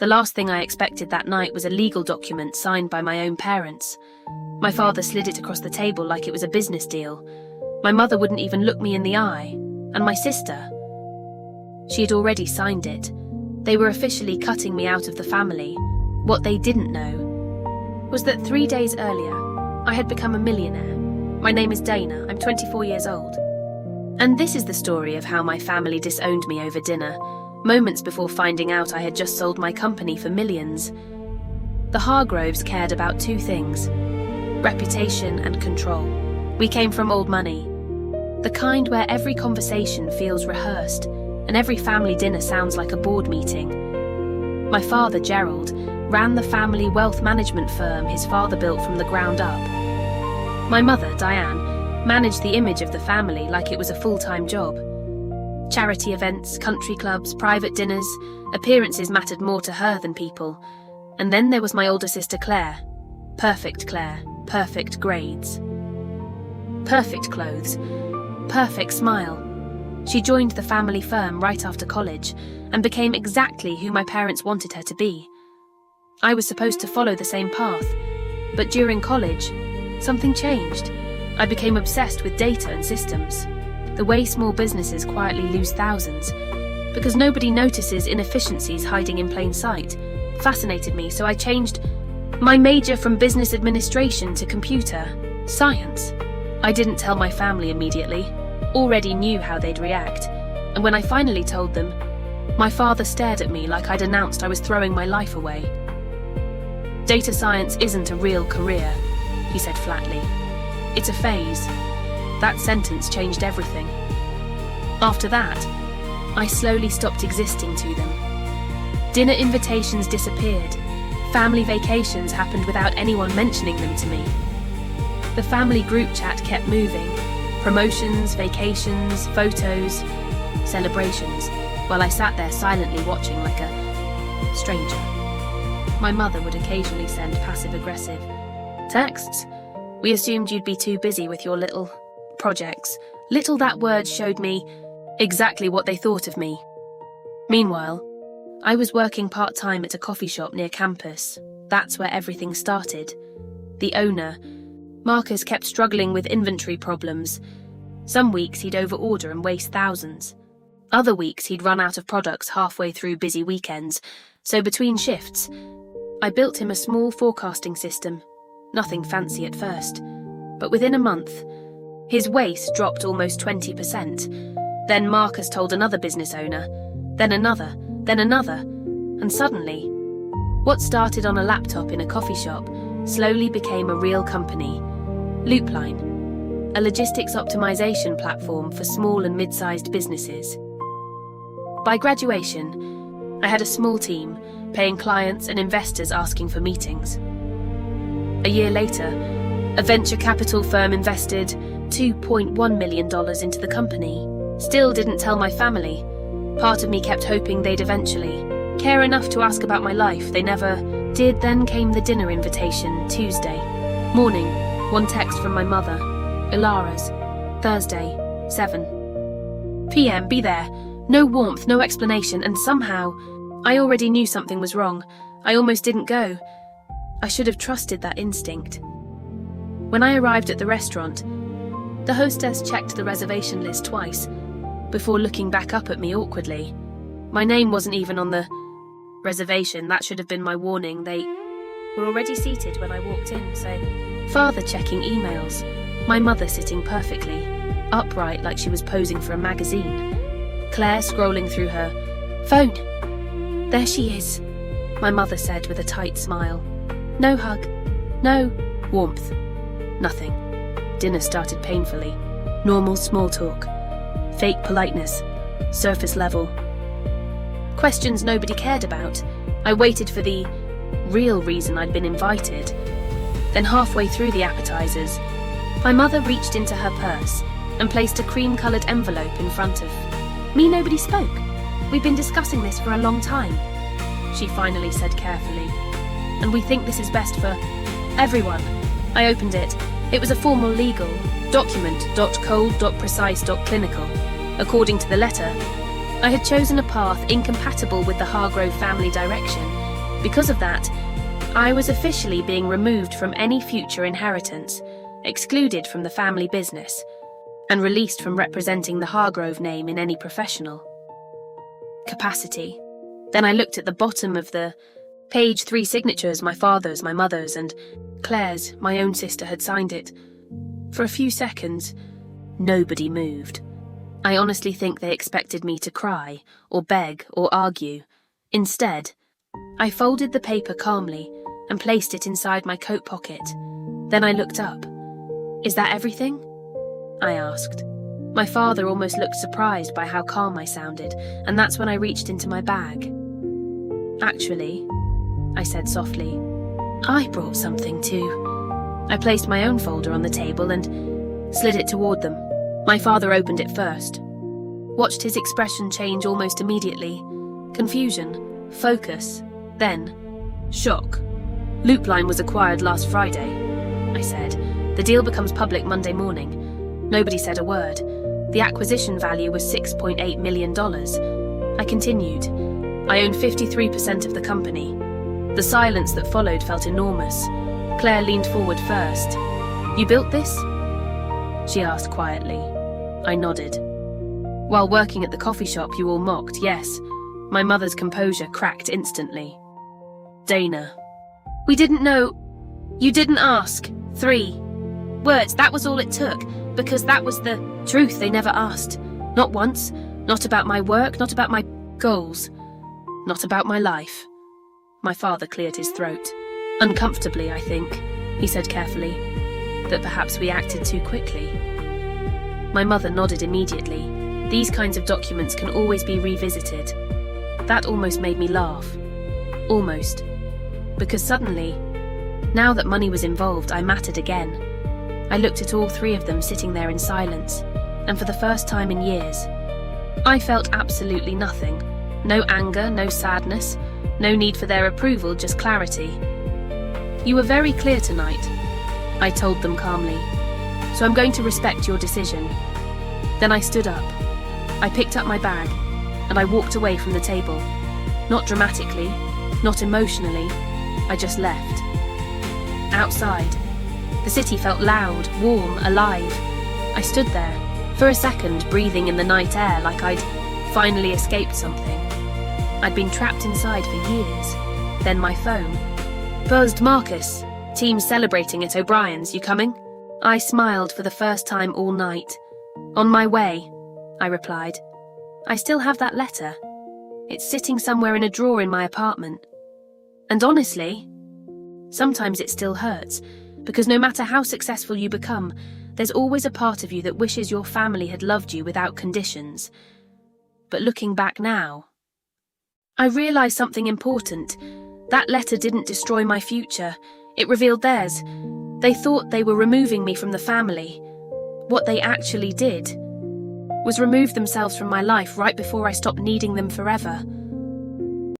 The last thing I expected that night was a legal document signed by my own parents. My father slid it across the table like it was a business deal. My mother wouldn't even look me in the eye. And my sister. She had already signed it. They were officially cutting me out of the family. What they didn't know was that 3 days earlier, I had become a millionaire. My name is Dana. I'm 24 years old. And this is the story of how my family disowned me over dinner, moments before finding out I had just sold my company for millions. The Hargroves cared about two things: reputation and control. We came from old money, the kind where every conversation feels rehearsed and every family dinner sounds like a board meeting. My father, Gerald, ran the family wealth management firm his father built from the ground up. My mother, Diane, managed the image of the family like it was a full-time job. Charity events, country clubs, private dinners, appearances mattered more to her than people. And then there was my older sister Claire, perfect grades, perfect clothes, perfect smile. She joined the family firm right after college and became exactly who my parents wanted her to be. I was supposed to follow the same path, but during college, something changed. I became obsessed with data and systems, the way small businesses quietly lose thousands, because nobody notices inefficiencies hiding in plain sight. Fascinated me, so I changed my major from business administration to computer science. I didn't tell my family immediately, already knew how they'd react, and when I finally told them, my father stared at me like I'd announced I was throwing my life away. "Data science isn't a real career," he said flatly. "It's a phase." That sentence changed everything. After that, I slowly stopped existing to them. Dinner invitations disappeared. Family vacations happened without anyone mentioning them to me. The family group chat kept moving. Promotions, vacations, photos, celebrations, while I sat there silently watching like a stranger. My mother would occasionally send passive-aggressive texts. "We assumed you'd be too busy with your little projects." Little, that word showed me exactly what they thought of me. Meanwhile, I was working part-time at a coffee shop near campus. That's where everything started. The owner, Marcus, kept struggling with inventory problems. Some weeks he'd overorder and waste thousands. Other weeks he'd run out of products halfway through busy weekends. So between shifts, I built him a small forecasting system. Nothing fancy at first. But within a month, his waste dropped almost 20%. Then Marcus told another business owner, then another, and suddenly, what started on a laptop in a coffee shop slowly became a real company. Loopline, a logistics optimization platform for small and mid-sized businesses. By graduation, I had a small team, paying clients and investors asking for meetings. A year later, a venture capital firm invested $2.1 million into the company. Still didn't tell my family. Part of me kept hoping they'd eventually care enough to ask about my life. They never did. Then came the dinner invitation, Tuesday morning. One text from my mother, Ilara's, Thursday, 7 p.m. Be there. No warmth, no explanation, and somehow, I already knew something was wrong. I almost didn't go. I should have trusted that instinct. When I arrived at the restaurant, the hostess checked the reservation list twice before looking back up at me awkwardly. My name wasn't even on the reservation. That should have been my warning. They were already seated when I walked in, so... Father checking emails. My mother sitting perfectly, upright like she was posing for a magazine. Claire scrolling through her phone. "There she is," my mother said with a tight smile. No hug, no warmth, nothing. Dinner started painfully. Normal small talk. Fake politeness. Surface level. Questions nobody cared about. I waited for the real reason I'd been invited. Then halfway through the appetizers, my mother reached into her purse and placed a cream-coloured envelope in front of me. "Nobody spoke. We've been discussing this for a long time," she finally said carefully. "And we think this is best for everyone." I opened it. It was a formal legal document, .cold.precise.clinical. According to the letter, I had chosen a path incompatible with the Hargrove family direction, Because of that, I was officially being removed from any future inheritance, excluded from the family business, and released from representing the Hargrove name in any professional capacity. Then I looked at the bottom of the page. 3 signatures, my father's, my mother's, and Claire's, my own sister, had signed it. For a few seconds, nobody moved. I honestly think they expected me to cry, or beg, or argue. Instead, I folded the paper calmly and placed it inside my coat pocket. Then I looked up. "Is that everything?" I asked. My father almost looked surprised by how calm I sounded, and that's when I reached into my bag. "Actually," I said softly, "I brought something too." I placed my own folder on the table and slid it toward them. My father opened it first. Watched his expression change almost immediately. Confusion, focus, then shock. "Loopline was acquired last Friday," I said. "The deal becomes public Monday morning." Nobody said a word. The acquisition value was $6.8 million. I continued. "I own 53% of the company." The silence that followed felt enormous. Claire leaned forward first. "You built this?" she asked quietly. I nodded. "While working at the coffee shop, you all mocked, yes." My mother's composure cracked instantly. "Dana." "We didn't know. You didn't ask." 3 words, that was all it took, because that was the truth. They never asked. Not once. Not about my work, not about my goals. Not about my life. My father cleared his throat. "Uncomfortably, I think," he said carefully. "That perhaps we acted too quickly." My mother nodded immediately. These kinds of documents can always be revisited. That almost made me laugh. Almost. Because suddenly, now that money was involved, I mattered again. I looked at all 3 of them sitting there in silence, and for the first time in years, I felt absolutely nothing. No anger, no sadness, no need for their approval, just clarity. "You were very clear tonight," I told them calmly, "so I'm going to respect your decision." Then I stood up. I picked up my bag, and I walked away from the table. Not dramatically, not emotionally, I just left. Outside, the city felt loud, warm, alive. I stood there, for a second, breathing in the night air like I'd finally escaped something. I'd been trapped inside for years. Then my phone buzzed. "Marcus, team's celebrating at O'Brien's, you coming?" I smiled for the first time all night. "On my way," I replied. "I still have that letter. It's sitting somewhere in a drawer in my apartment. And honestly, sometimes it still hurts, because no matter how successful you become, there's always a part of you that wishes your family had loved you without conditions. But looking back now, I realized something important. That letter didn't destroy my future. It revealed theirs. They thought they were removing me from the family. What they actually did was remove themselves from my life right before I stopped needing them forever.